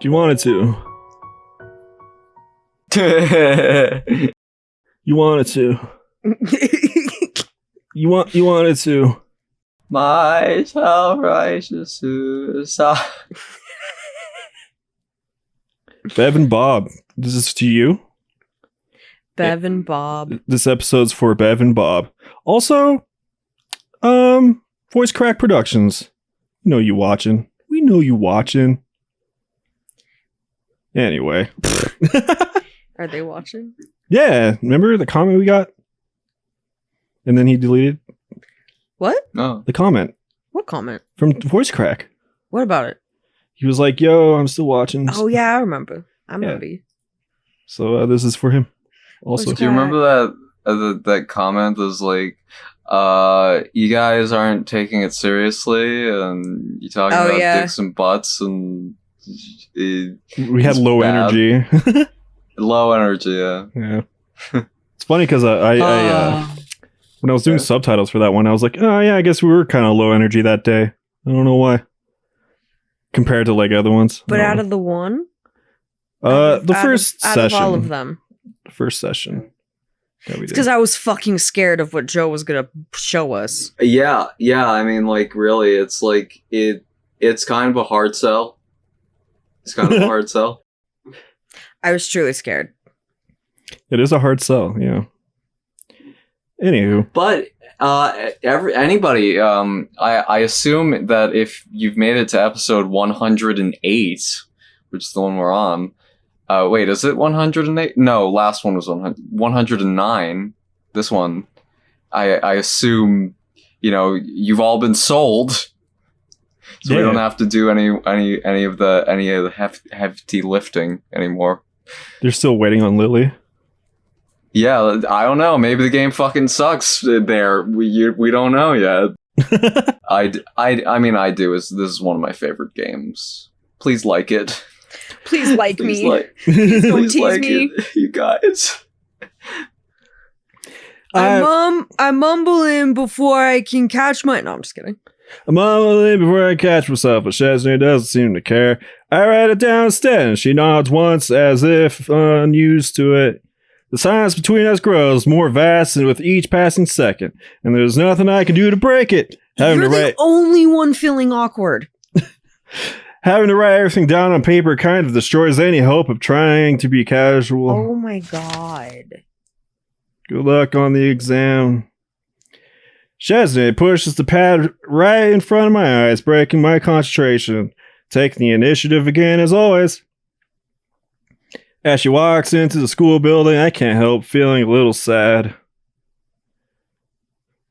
You wanted to. You wanted to. You wanted to. My self-righteous suicide. Bev and Bob, this is to you. Bev and Bob. This episode's for Bev and Bob. Also, Voice Crack Productions. We know you watching. Anyway. Are they watching? Yeah, remember the comment we got? And then he deleted What? No. the comment What comment? from Voice Crack. What about it? He was like, yo, I'm still watching. Oh, yeah, I remember. I remember you. So this is for him. Also, Do you remember that comment was like, you guys aren't taking it seriously, and you talking about dicks and butts, and we had low energy. Low energy, yeah. It's funny because I when I was doing subtitles for that one, I was like, oh yeah, I guess we were kind of low energy that day. I don't know why. Compared to like other ones. But out of the one? The first session. Out of all of them. The first session. It's because I was fucking scared of what Joe was going to show us. Yeah, I mean, like, really, it's like, it's kind of a hard sell. I was truly scared. It is a hard sell, yeah. Anywho. But anybody, I assume that if you've made it to episode 108, which is the one we're on, wait, is it 108? No, last one was 109. This one, I assume, you've all been sold, so we don't have to do any of the hefty lifting anymore. They're still waiting on Lily. Yeah, I don't know. Maybe the game fucking sucks there. We don't know yet. I mean, I do. This is one of my favorite games. Please like it. Please like me. Please don't tease like me. it, you guys. I'm mumbling before I can catch my... No, I'm just kidding. I'm mumbling before I catch myself, but Shizune doesn't seem to care. I write it down instead, and she nods once as if unused to it. The silence between us grows more vast with each passing second, and there's nothing I can do to break it. You're the only one feeling awkward. Having to write everything down on paper kind of destroys any hope of trying to be casual. Oh my god. Good luck on the exam. Shizune pushes the pad right in front of my eyes, breaking my concentration. Taking the initiative again as always. As she walks into the school building, I can't help feeling a little sad.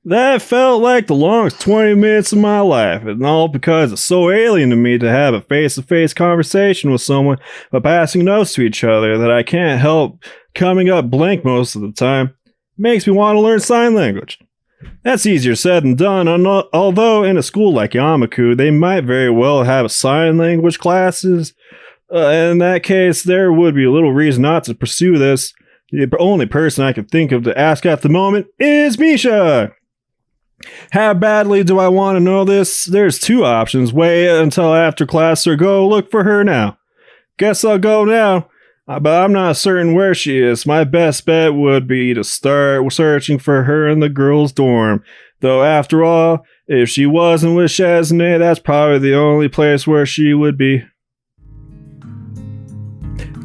That felt like the longest 20 minutes of my life, and all because it's so alien to me to have a face-to-face conversation with someone by passing notes to each other that I can't help coming up blank most of the time. Makes me want to learn sign language. That's easier said than done, although in a school like Yamaku, they might very well have sign language classes. In that case, there would be a little reason not to pursue this. The only person I can think of to ask at the moment is Misha. How badly do I want to know this? There's two options. Wait until after class or go look for her now. Guess I'll go now, but I'm not certain where she is. My best bet would be to start searching for her in the girls' dorm. Though after all, if she wasn't with Shizune, that's probably the only place where she would be.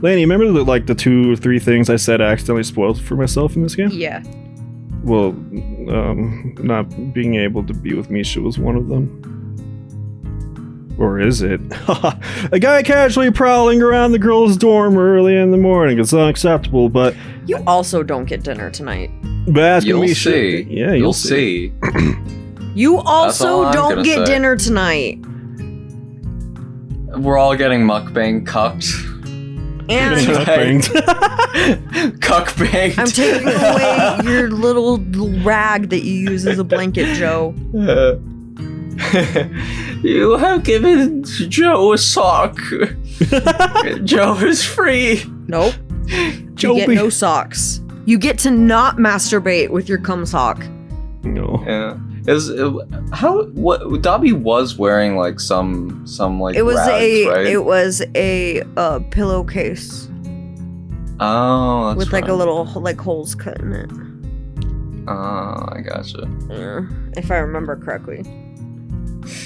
Laney, remember the 2 or 3 things I said I accidentally spoiled for myself in this game? Yeah. Well, not being able to be with Misha was one of them. Or is it? A guy casually prowling around the girls' dorm early in the morning is unacceptable, but... You also don't get dinner tonight. But asking You'll Misha... see. Yeah, you'll see. You also don't get dinner tonight. We're all getting mukbang cucked. And cuckbanged. I'm taking away your little rag that you use as a blanket, Joe. You have given Joe a sock. Joe is free. Nope. You get no socks. You get to not masturbate with your cum sock. No. Yeah. What Dobby was wearing like some like It was rags, right? it was a pillowcase Oh, that's with like a right. little like holes cut in it. Oh, I gotcha. Yeah, if I remember correctly.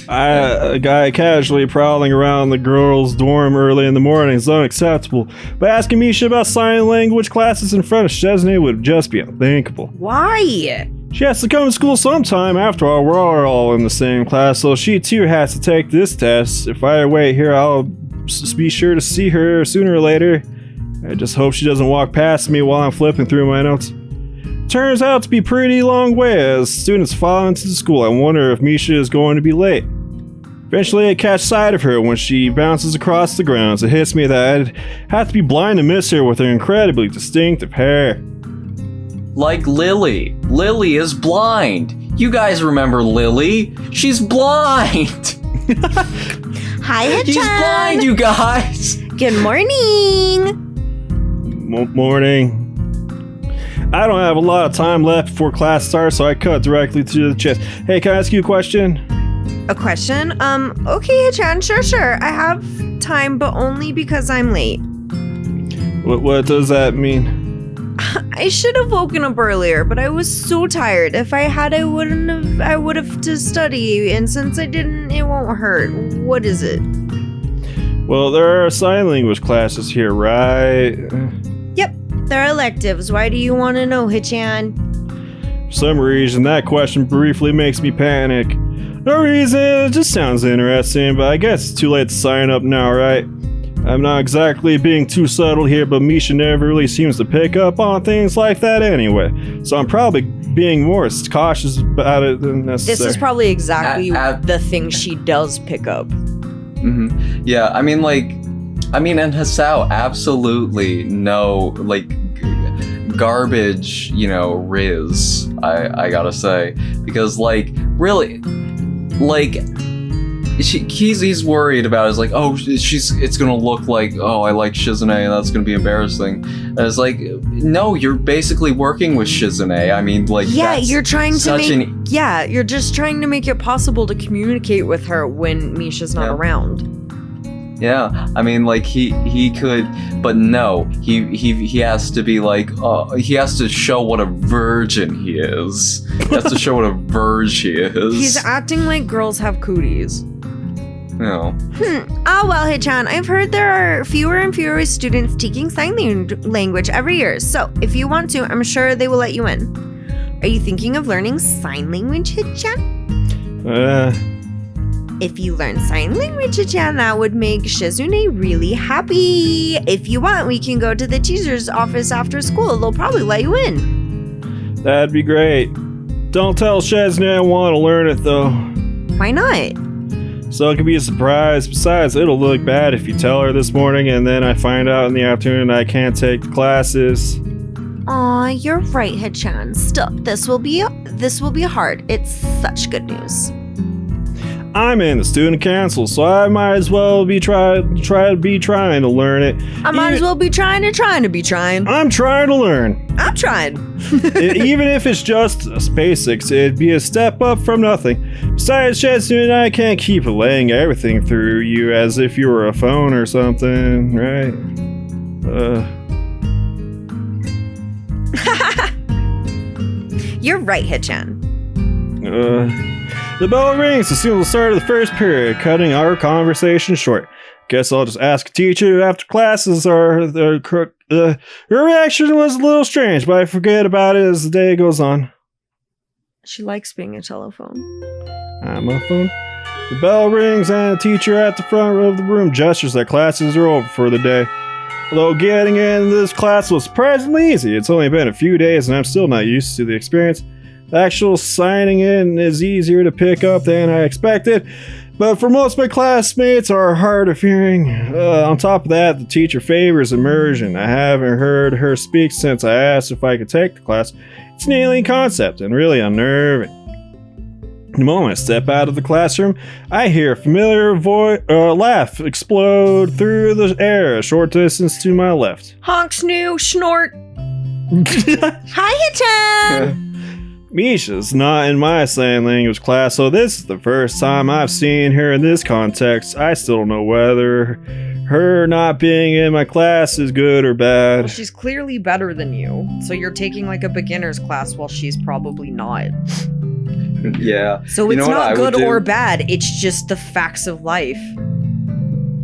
A guy casually prowling around the girls' dorm early in the morning is unacceptable, but asking Misha about sign language classes in front of Shizune would just be unthinkable. Why? She has to come to school sometime. After all, we're all in the same class, so she too has to take this test. If I wait here, I'll be sure to see her sooner or later. I just hope she doesn't walk past me while I'm flipping through my notes. Turns out to be pretty long way as students file into the school. I wonder if Misha is going to be late. Eventually, I catch sight of her when she bounces across the grounds. It hits me that I'd have to be blind to miss her with her incredibly distinctive hair. Like Lily. Lily is blind. You guys remember Lily? She's blind. Hi, He's blind, you guys. Good morning. Morning. I don't have a lot of time left before class starts, so I cut directly to the chase. Hey, can I ask you a question? A question? Okay, Hichan, sure. I have time, but only because I'm late. What does that mean? I should have woken up earlier, but I was so tired. If I had, I would have to study, and since I didn't, it won't hurt. What is it? Well, there are sign language classes here, right? Yep, they're electives. Why do you want to know, Hichan? For some reason, that question briefly makes me panic. No reason, it just sounds interesting, but I guess it's too late to sign up now, right? I'm not exactly being too subtle here, but Misha never really seems to pick up on things like that anyway. So I'm probably being more cautious about it than necessary. This is probably exactly At- the thing she does pick up. Mm-hmm. Yeah, and Hasao absolutely no garbage, Riz. I gotta say, because really, he's worried about it. It's like, oh, it's gonna look like, oh, I like Shizune, and that's gonna be embarrassing. And it's like, no, you're basically working with Shizune. I mean, Yeah, that's you're trying to such make. Yeah, you're just trying to make it possible to communicate with her when Misha's not around. Yeah, I mean, he could, but no, he has to be he has to show what a virgin he is. He has to show what a virgin he is. He's acting like girls have cooties. No. Oh, well, Hichan, I've heard there are fewer and fewer students taking sign language every year, so if you want to, I'm sure they will let you in. Are you thinking of learning sign language, Hichan? If you learn sign language, Hichan, that would make Shizune really happy. If you want, we can go to the teacher's office after school. They'll probably let you in. That'd be great. Don't tell Shizune I want to learn it, though. Why not? So it could be a surprise. Besides, it'll look bad if you tell her this morning and then I find out in the afternoon I can't take the classes. Aw, you're right, Hichan. Still, this will be hard. It's such good news. I'm in the student council, so I might as well be trying to learn it. I might as well be trying to be trying. I'm trying to learn. I'm trying. Even if it's just basics, it'd be a step up from nothing. Besides, Shizune and I can't keep laying everything through you as if you were a phone or something, right? You're right, Hichan. The bell rings to signal the start of the first period, cutting our conversation short. Guess I'll just ask a teacher after classes or her reaction was a little strange, but I forget about it as the day goes on. She likes being a telephone. I'm a phone. The bell rings and the teacher at the front of the room gestures that classes are over for the day. Although getting into this class was surprisingly easy, it's only been a few days and I'm still not used to the experience. The actual signing in is easier to pick up than I expected, but for most of my classmates are hard of hearing. On top of that, the teacher favors immersion. I haven't heard her speak since I asked if I could take the class. It's an alien concept and really unnerving. The moment I step out of the classroom, I hear a familiar laugh explode through the air a short distance to my left. Honk, snoo, snort. Hi, Hichan. Misha's not in my sign language class, so this is the first time I've seen her in this context. I still don't know whether her not being in my class is good or bad. Well, she's clearly better than you, so you're taking like a beginner's class while she's probably not. Yeah. So You know it's what I not would good do? or bad, it's just the facts of life.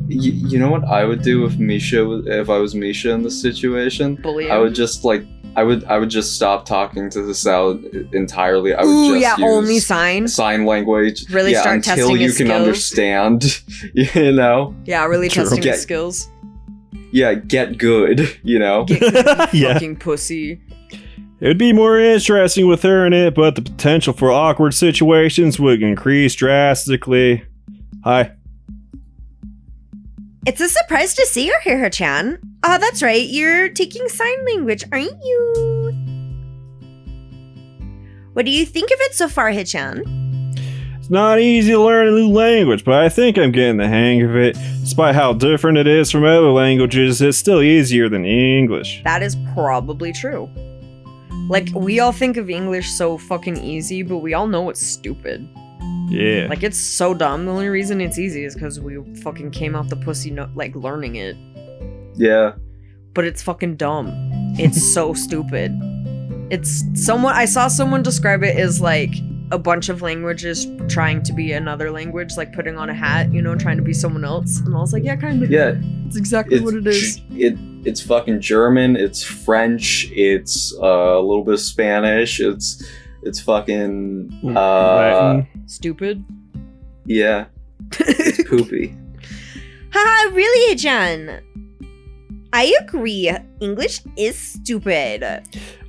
You know what I would do if I was Misha in this situation? Bully I him. would just like I would just stop talking to the Sal entirely. I would Ooh, just yeah, use only signs. sign language. Really start until testing you his can skills. understand. You know? Yeah, really True. testing his Get- skills. Yeah, get good. You know? Get good, you Yeah. fucking pussy. It would be more interesting with her in it, but the potential for awkward situations would increase drastically. Hi. It's a surprise to see you here, Hachan. Oh, that's right. You're taking sign language, aren't you? What do you think of it so far, Hachan? It's not easy to learn a new language, but I think I'm getting the hang of it. Despite how different it is from other languages, it's still easier than English. That is probably true. Like, we all think of English so fucking easy, but we all know it's stupid. Yeah. Like, it's so dumb. The only reason it's easy is because we fucking came out the pussy, like, learning it. Yeah. But it's fucking dumb. It's so stupid. It's somewhat. I saw someone describe it as like a bunch of languages trying to be another language, like putting on a hat, you know, trying to be someone else. And I was like, yeah, kind of. Yeah. It's exactly what it is. It's fucking German, it's French, it's a little bit of Spanish, it's fucking Latin. Stupid. yeah. It's poopy. Haha, really, Hachan? I agree. English is stupid.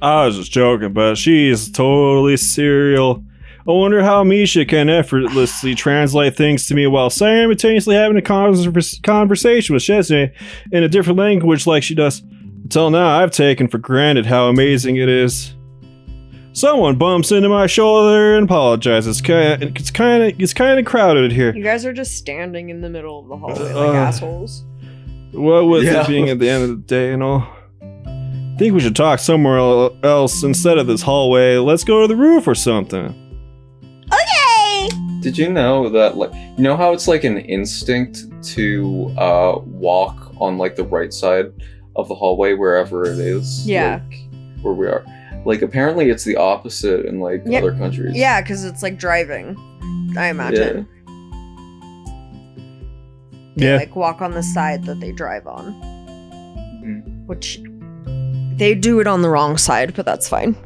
I was just joking, but she's totally serial. I wonder how Misha can effortlessly translate things to me while simultaneously having a conversation with Shizune in a different language like she does. Until now, I've taken for granted how amazing it is. Someone bumps into my shoulder and apologizes. It's kind of crowded here. You guys are just standing in the middle of the hallway Uh, like assholes. What with Yeah. it being at the end of the day and all? I think we should talk somewhere else instead of this hallway. Let's go to the roof or something. Okay. Did you know that, like, you know how it's like an instinct to walk on like the right side of the hallway wherever it is? Yeah. Like, where we are. Like, apparently it's the opposite in like Yep. other countries. Yeah, because it's like driving, I imagine. They Yeah. like walk on the side that they drive on. Mhm. Which they do it on the wrong side, but that's fine.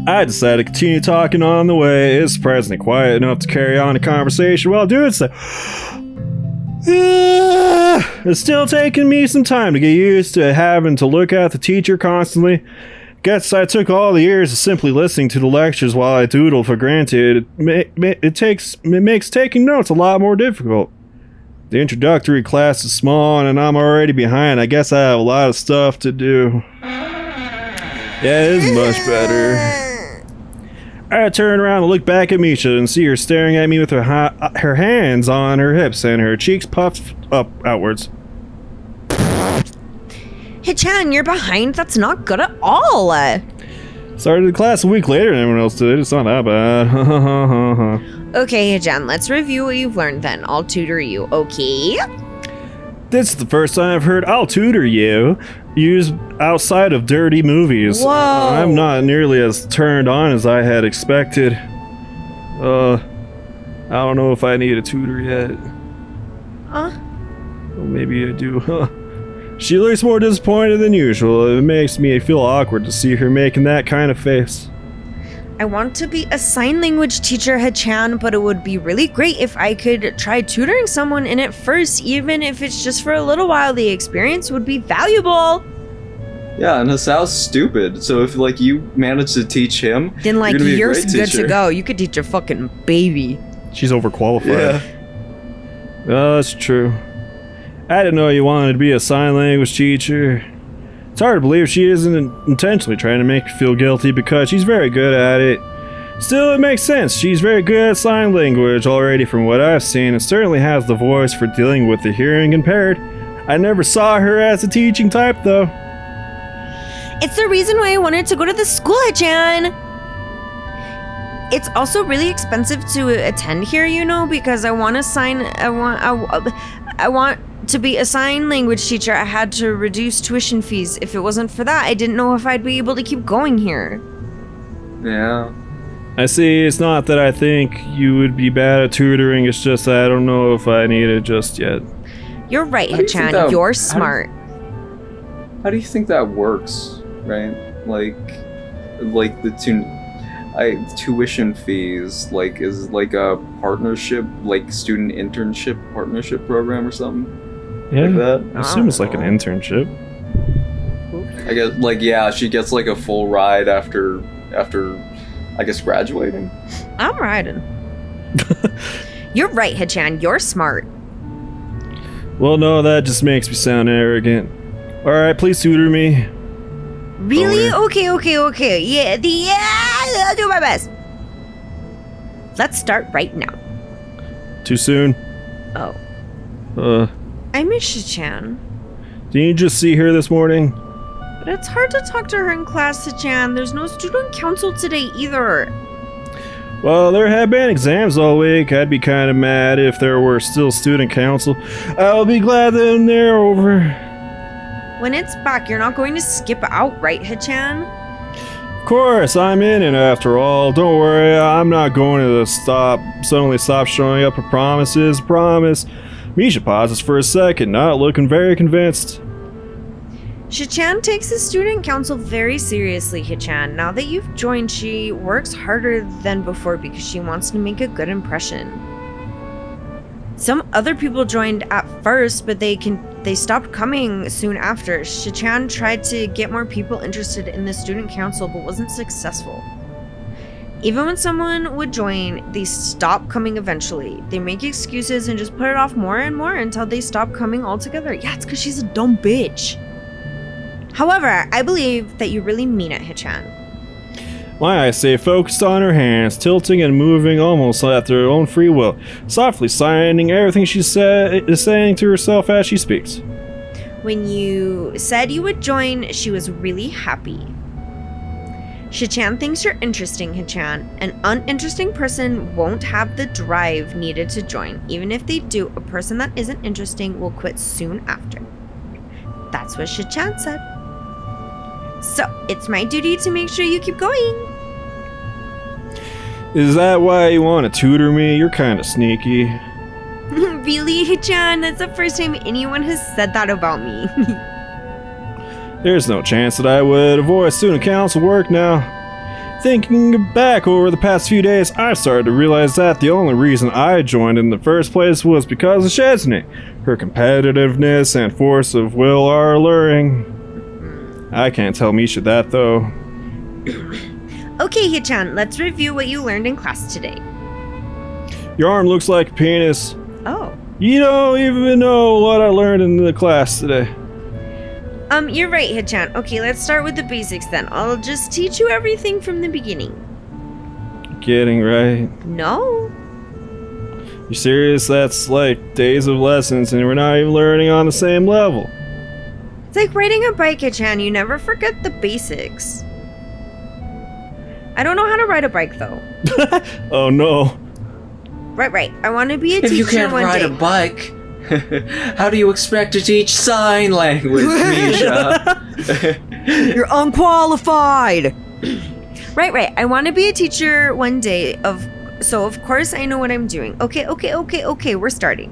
I decided to continue talking on the way. It's surprisingly quiet enough to carry on a conversation while doing so. It's still taking me some time to get used to having to look at the teacher constantly. Guess I took all the years of simply listening to the lectures while I doodle for granted. It makes taking notes a lot more difficult. The introductory class is small and I'm already behind. I guess I have a lot of stuff to do. Yeah, it is much better. I turn around and look back at Misha and see her staring at me with her hands on her hips and her cheeks puffed up outwards. Hachan, you're behind. That's not good at all. Started the class a week later than everyone else did. It's not that bad. Okay, Hachan, let's review what you've learned then. I'll tutor you, okay? This is the first time I've heard "I'll tutor you" used outside of dirty movies. Whoa. I'm not nearly as turned on as I had expected. I don't know if I need a tutor yet. Huh? Well, maybe I do. She looks more disappointed than usual. It makes me feel awkward to see her making that kind of face. I want to be a sign language teacher, Hachan, but it would be really great if I could try tutoring someone in it first, even if it's just for a little while. The experience would be valuable. Yeah, and Hasal's stupid. So if like you manage to teach him, Then, like, you're gonna be a you're great Good teacher. to go. You could teach a fucking baby. She's overqualified. Yeah. Oh, that's true. I didn't know you wanted to be a sign language teacher. It's hard to believe she isn't intentionally trying to make you feel guilty because she's very good at it. Still, it makes sense. She's very good at sign language already from what I've seen and certainly has the voice for dealing with the hearing impaired. I never saw her as a teaching type though. It's the reason why I wanted to go to the school, Hichan. It's also really expensive to attend here, you know, because I want to be a sign language teacher. I had to reduce tuition fees. If it wasn't for that, I didn't know if I'd be able to keep going here. Yeah. I see, it's not that I think you would be bad at tutoring, it's just that I don't know if I need it just yet. You're right, How do you think Hichan. that- You're how smart. How do you think that works, right? Like the tuition fees, like, is like a partnership, like student internship partnership program or something Yeah, like that? I assume it's like an internship. I guess, like, yeah, she gets like a full ride after I guess graduating. I'm riding. You're right, Hichan. You're smart. Well, no, that just makes me sound arrogant. Alright, please tutor me. Really? Boner. Okay. Yeah, I'll do my best. Let's start right now. Too soon? Oh, I miss Hichan. Didn't you just see her this morning? But it's hard to talk to her in class, Hichan. There's no student council today either. Well, there have been exams all week. I'd be kind of mad if there were still student council. I'll be glad that they're over. When it's back, you're not going to skip out, right, Hichan? Of course, I'm in it after all. Don't worry, I'm not going to suddenly stop showing up for promises. Promise. Misha pauses for a second, not looking very convinced. Hichan takes the student council very seriously, Hichan. Now that you've joined, she works harder than before because she wants to make a good impression. Some other people joined at first, but they stopped coming soon after. Hichan tried to get more people interested in the student council, but wasn't successful. Even when someone would join, they stop coming eventually. They make excuses and just put it off more and more until they stop coming altogether. Yeah, it's because she's a dumb bitch. However, I believe that you really mean it, Hichan. Why, I say focused on her hands, tilting and moving almost at their own free will, softly signing everything she is saying to herself as she speaks. When you said you would join, she was really happy. Hichan thinks you're interesting, Hichan. An uninteresting person won't have the drive needed to join. Even if they do, a person that isn't interesting will quit soon after. That's what Hichan said. So, it's my duty to make sure you keep going. Is that why you want to tutor me? You're kind of sneaky. Really, Hichan? That's the first time anyone has said that about me. There's no chance that I would avoid student council work now. Thinking back over the past few days, I've started to realize that the only reason I joined in the first place was because of Shizune. Her competitiveness and force of will are alluring. I can't tell Misha that, though. Okay, Hichan, let's review what you learned in class today. Your arm looks like a penis. Oh. You don't even know what I learned in the class today. You're right, Hichan. Okay, let's start with the basics then. I'll just teach you everything from the beginning. Kidding, right? No. You serious? That's like days of lessons and we're not even learning on the same level. It's like riding a bike, Hichan. You never forget the basics. I don't know how to ride a bike, though. Oh no. Right. I want to be a teacher If you can't one ride day. a bike, how do you expect to teach sign language, Misha? You're unqualified. Right. I want to be a teacher one day so of course I know what I'm doing. Okay, we're starting.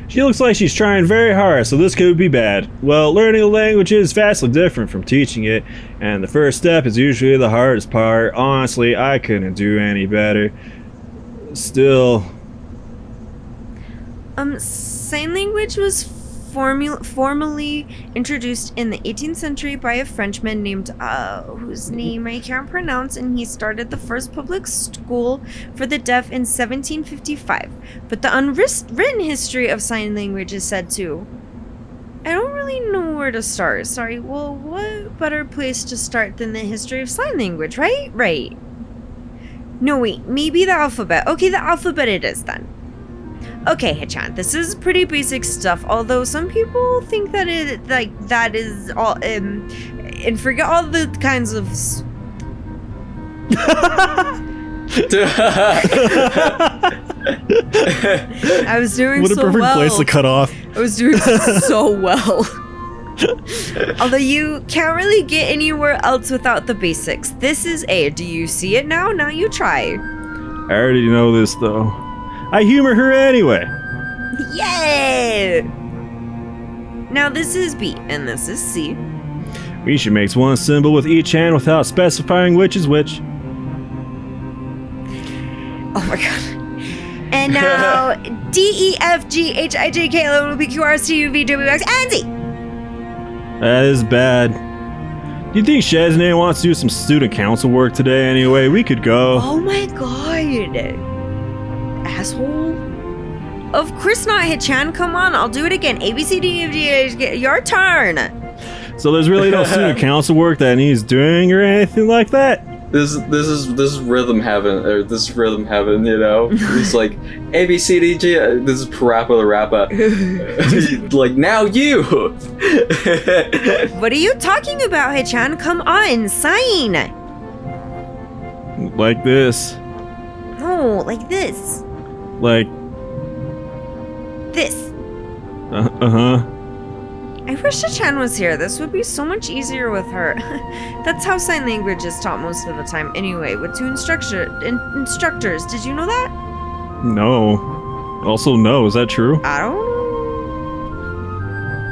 She looks like she's trying very hard, so this could be bad. Well, learning a language is vastly different from teaching it, and the first step is usually the hardest part. Honestly, I couldn't do any better. Still... Sign language was formally introduced in the 18th century by a Frenchman named, whose name I can't pronounce, and he started the first public school for the deaf in 1755. But the unwritten history of sign language is said to... I don't really know where to start. Sorry, well, what better place to start than the history of sign language, right? Right. No, wait, maybe the alphabet. Okay, the alphabet it is then. Okay, Hichan, this is pretty basic stuff, although some people think that that is all, and forget all the kinds of... I was doing What a so perfect well. place to cut off. I was doing so well. Although you can't really get anywhere else without the basics. This is A. Do you see it now? Now you try. I already know this, though. I humor her anyway. Yay! Now this is B, and this is C. Misha makes one symbol with each hand without specifying which is which. Oh my god. And now D, E, F, G, H, I, J, K, L, M, N, O, P, Q, R, S, T, U, V, W, X, and Z. That is bad. Do you think Shizune wants to do some student council work today anyway? We could go. Oh my god. Asshole. Of course not, Hichan. Come on, I'll do it again. A, B, C, D, E, F, G, H, K. Your turn. So there's really no student council work that needs doing or anything like that? This is rhythm heaven, or this is rhythm heaven, you know? It's like A B C D G. This is Parappa the Rappa. Like now you. What are you talking about, Hichan? Come on, sign. Like this. No, like this. Like, This. uh-huh. I wish Hichan was here. This would be so much easier with her. That's how sign language is taught most of the time anyway, with two instructors. Did you know that? No. Also, no. Is that true? I don't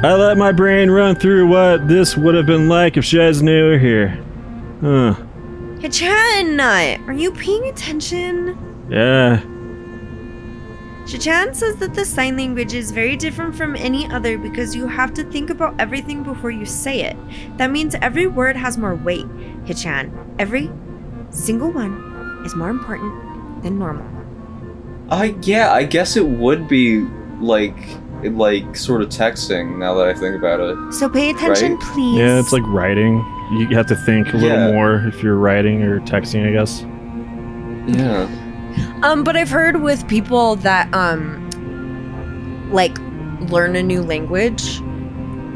know. I let my brain run through what this would have been like if Shizune were here. Huh. Hichan, are you paying attention? Yeah. Hichan says that the sign language is very different from any other because you have to think about everything before you say it. That means every word has more weight, Hichan. Every single one is more important than normal. Yeah, I guess it would be like sort of texting now that I think about it. So pay attention, Right? please. Yeah, it's like writing. You have to think a little Yeah. more if you're writing or texting, I guess. Yeah. But I've heard with people that like learn a new language,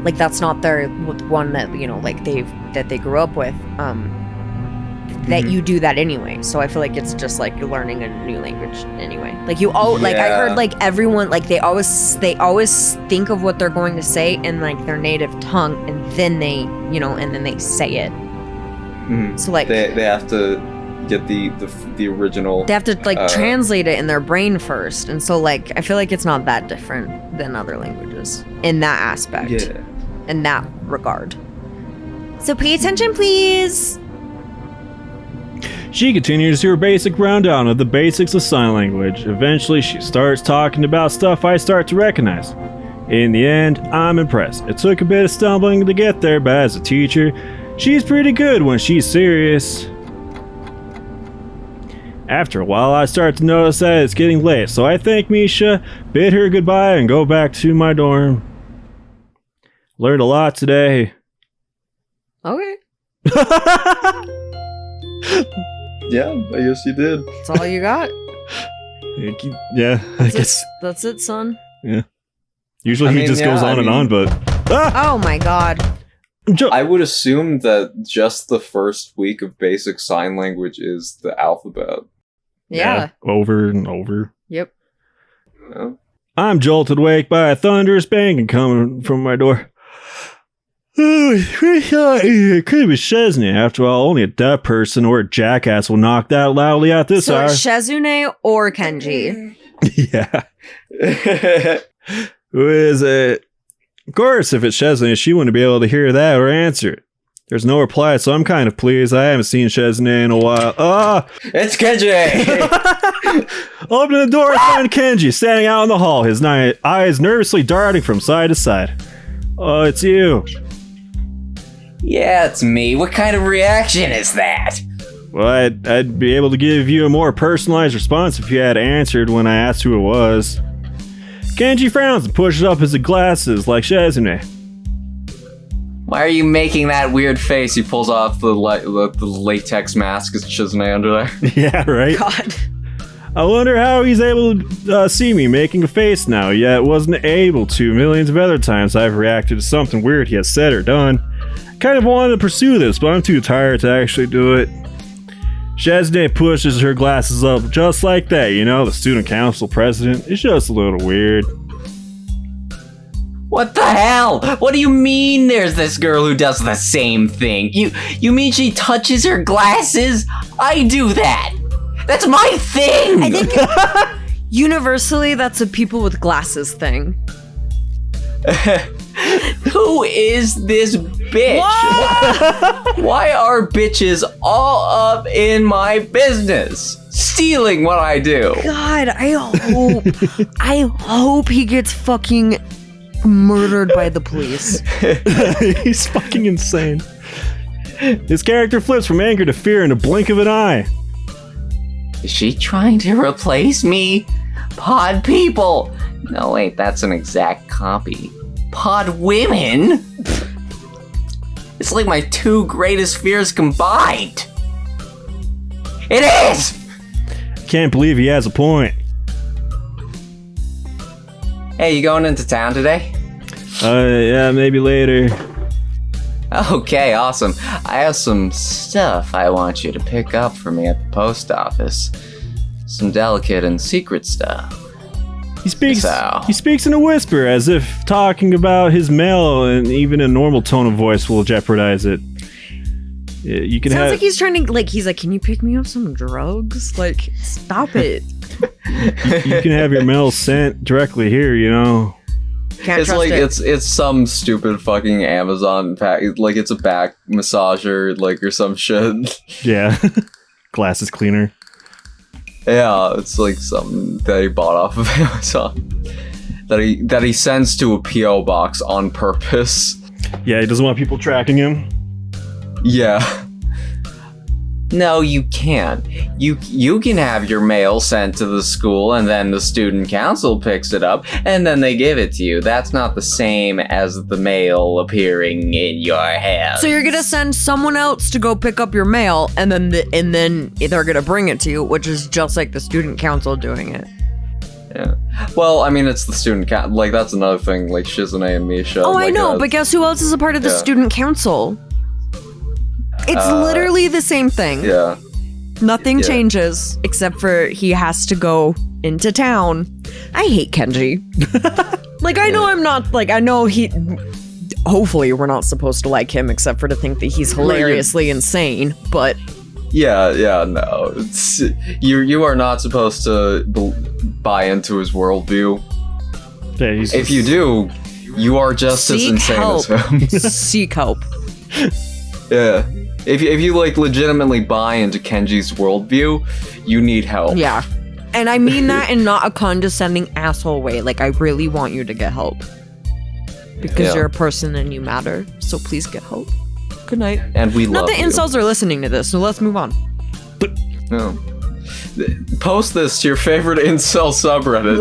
like that's not their one that like they grew up with. That you do that anyway. So I feel like it's just like you're learning a new language anyway. Like you all like I heard like everyone like they always think of what they're going to say in like their native tongue, and then they and then they say it. Mhm. So like They have to get the original. they have to like translate it in their brain first, and so like I feel like it's not that different than other languages in that aspect. Yeah. In that regard. So pay attention, please. She continues her basic rundown of the basics of sign language. Eventually, she starts talking about stuff I start to recognize. In the end, I'm impressed. It took a bit of stumbling to get there, but as a teacher, she's pretty good when she's serious. After a while, I start to notice that it's getting late, so I thank Misha, bid her goodbye, and go back to my dorm. Learned a lot today. Okay. Yeah, I guess you did. That's all you got. Yeah, I guess. That's it, son. Usually he just goes on and on, but... Ah! Oh my god. I would assume that just the first week of basic sign language is the alphabet. Yeah. Over and over. Yep. You know? I'm jolted awake by a thunderous banging coming from my door. It could be Shizune. After all, only a deaf person or a jackass will knock that loudly at this So hour. Shizune or Kenji? Yeah. Who is it? Of course, if it's Shizune, she wouldn't be able to hear that or answer it. There's no reply, so I'm kind of pleased. I haven't seen Shizune in a while. Ah! It's Kenji! Open the door and find Kenji standing out in the hall, his eyes nervously darting from side to side. Oh, it's you. Yeah, it's me. What kind of reaction is that? Well, I'd be able to give you a more personalized response if you had answered when I asked who it was. Kenji frowns and pushes up his glasses like Shizune. Why are you making that weird face? He pulls off the latex mask as Shizune under there. Yeah, right? God. I wonder how he's able to see me making a face now, yet wasn't able to millions of other times I've reacted to something weird he has said or done. Kind of wanted to pursue this, but I'm too tired to actually do it. Shizune pushes her glasses up just like that, you know, the student council president. It's just a little weird. What the hell? What do you mean there's this girl who does the same thing? You mean she touches her glasses? I do that. That's my thing. I think universally that's a people with glasses thing. Who is this bitch? Why are bitches all up in my business? Stealing what I do. God, I hope he gets fucking murdered by the police. He's fucking insane. His character flips from anger to fear in a blink of an eye. Is she trying to replace me? Pod people. No, wait, that's an exact copy. Pod women? It's like my two greatest fears combined. It is! Can't believe he has a point. Hey, you going into town today? Yeah, maybe later. Okay, awesome. I have some stuff I want you to pick up for me at the post office. Some delicate and secret stuff. He speaks So- He speaks in a whisper, as if talking about his mail, and even a normal tone of voice will jeopardize it. Yeah, you can Sounds have like he's trying to, like, he's like, can you pick me up some drugs? Like, stop it. you can have your mail sent directly here, you know. Can't It's trust like it. it's some stupid fucking Amazon pack. Like it's a back massager, like or some shit. Yeah. Glasses cleaner. Yeah, it's like something that he bought off of Amazon. That he sends to a PO box on purpose. Yeah, he doesn't want people tracking him. Yeah. No, you can't. You can have your mail sent to the school and then the student council picks it up and then they give it to you. That's not the same as the mail appearing in your hands. So you're gonna send someone else to go pick up your mail, and then they're gonna bring it to you, which is just like the student council doing it. Yeah. Well, I mean, it's the student like that's another thing. Like Shizune and Misha. Oh, I like, know, but guess who else is a part of the yeah. student council? It's literally the same thing. yeah. Nothing Yeah. changes except for he has to go into town. I hate Kenji. Like, I know I'm not, like, I know he. Hopefully, we're not supposed to like him except for to think that he's hilariously insane, but. Yeah, no. It's, you are not supposed to buy into his worldview. Yeah, he's If you do, you are just as Seek insane help. as him. Seek help. Yeah. If you like legitimately buy into Kenji's worldview, you need help. Yeah. And I mean that in not a condescending asshole way. Like, I really want you to get help. Because Yeah. you're a person and you matter. So please get help. Good night. And we Not love that you. incels are listening to this, so let's move on. No. Post this to your favorite incel subreddit.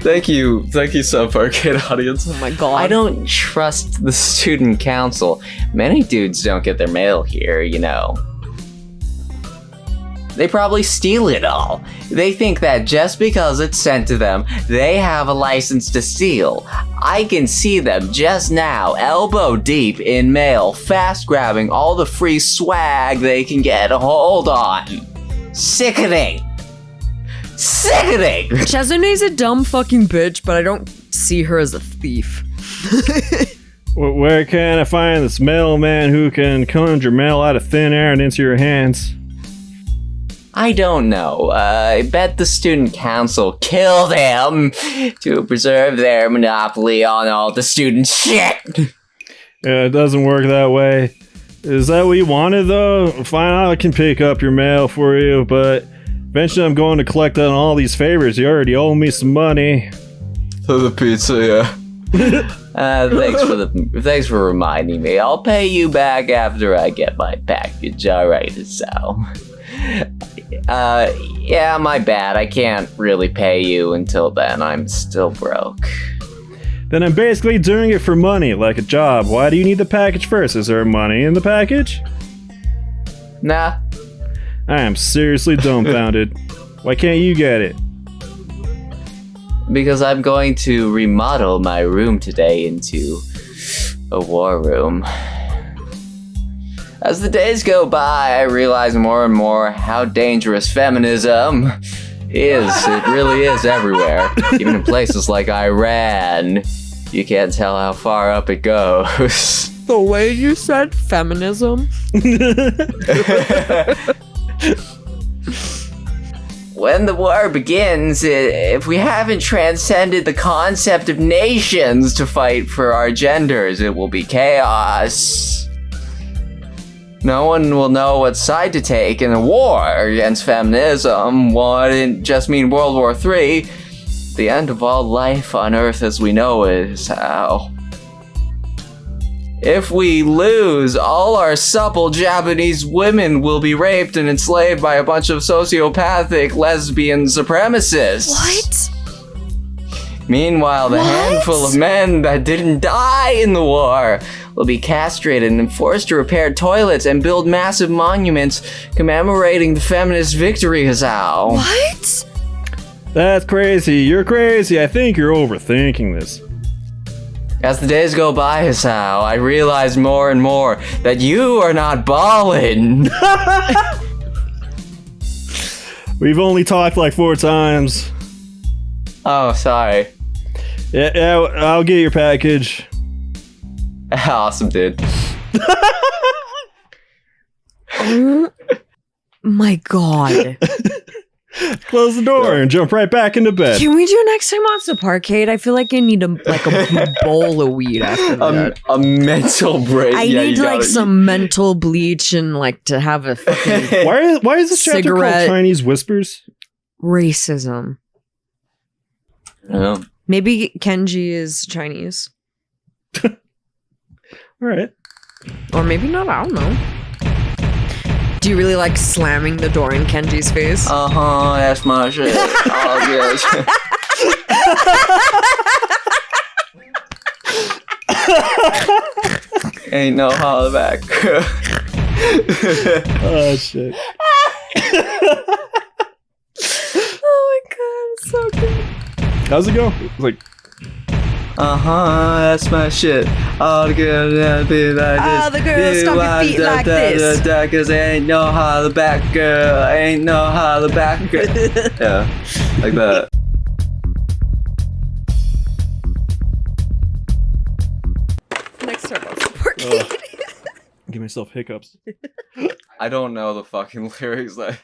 Thank you, SUBPARCADE audience. Oh my god. I don't trust the student council. Many dudes don't get their mail here, you know. They probably steal it all. They think that just because it's sent to them, they have a license to steal. I can see them just now, elbow deep in mail, fast grabbing all the free swag they can get a hold on. Sickening! Sickening! Shizune's a dumb fucking bitch, but I don't see her as a thief. Where can I find this mailman who can conjure mail out of thin air and into your hands? I don't know. I bet the student council killed him to preserve their monopoly on all the student shit. Yeah, it doesn't work that way. Is that what you wanted, though? Fine, I can pick up your mail for you, but eventually I'm going to collect on all these favors. You already owe me some money. To the pizza, yeah. Thanks for reminding me. I'll pay you back after I get my package. Alright, so. Yeah, my bad. I can't really pay you until then. I'm still broke. Then I'm basically doing it for money, like a job. Why do you need the package first? Is there money in the package? Nah. I am seriously dumbfounded. Why can't you get it? Because I'm going to remodel my room today into a war room. As the days go by, I realize more and more how dangerous feminism is. It really is everywhere. Even in places like Iran. You can't tell how far up it goes. The way you said feminism. When the war begins, if we haven't transcended the concept of nations to fight for our genders, it will be chaos. No one will know what side to take in a war against feminism. Wouldn't just mean World War III. The end of all life on Earth as we know it is how. If we lose, all our supple Japanese women will be raped and enslaved by a bunch of sociopathic lesbian supremacists. What? Meanwhile, the What? handful of men that didn't die in the war will be castrated and forced to repair toilets and build massive monuments commemorating the feminist victory, Hazao. What? That's crazy. You're crazy. I think you're overthinking this. As the days go by, Hazao, I realize more and more that you are not ballin'. We've only talked like 4 times. Oh, sorry. Yeah, I'll get your package. Awesome, dude. Oh my god. Close the door and jump right back into bed. Can we do next time on SUBPARCADE? I feel like I need a bowl of weed after that. A mental break. I Yeah, need you like gotta- some mental bleach and like to have a fucking Why is this chapter called Cigarette. Chinese Whispers? racism. Yeah. Maybe Kenji is Chinese. All right. Or maybe not, I don't know. Do you really like slamming the door in Kenji's face? That's my shit. Oh, yes. Ain't no holler back. Oh shit. Oh my god, it's so good. How's it go? It's like, That's my shit. All the girls that be like this. All the girls stomp your feet like this. Cause ain't no holler back, girl. Ain't no holler back, girl. Yeah, like that. Next time on SUBPARCADE. give myself hiccups. I don't know the fucking lyrics. Like.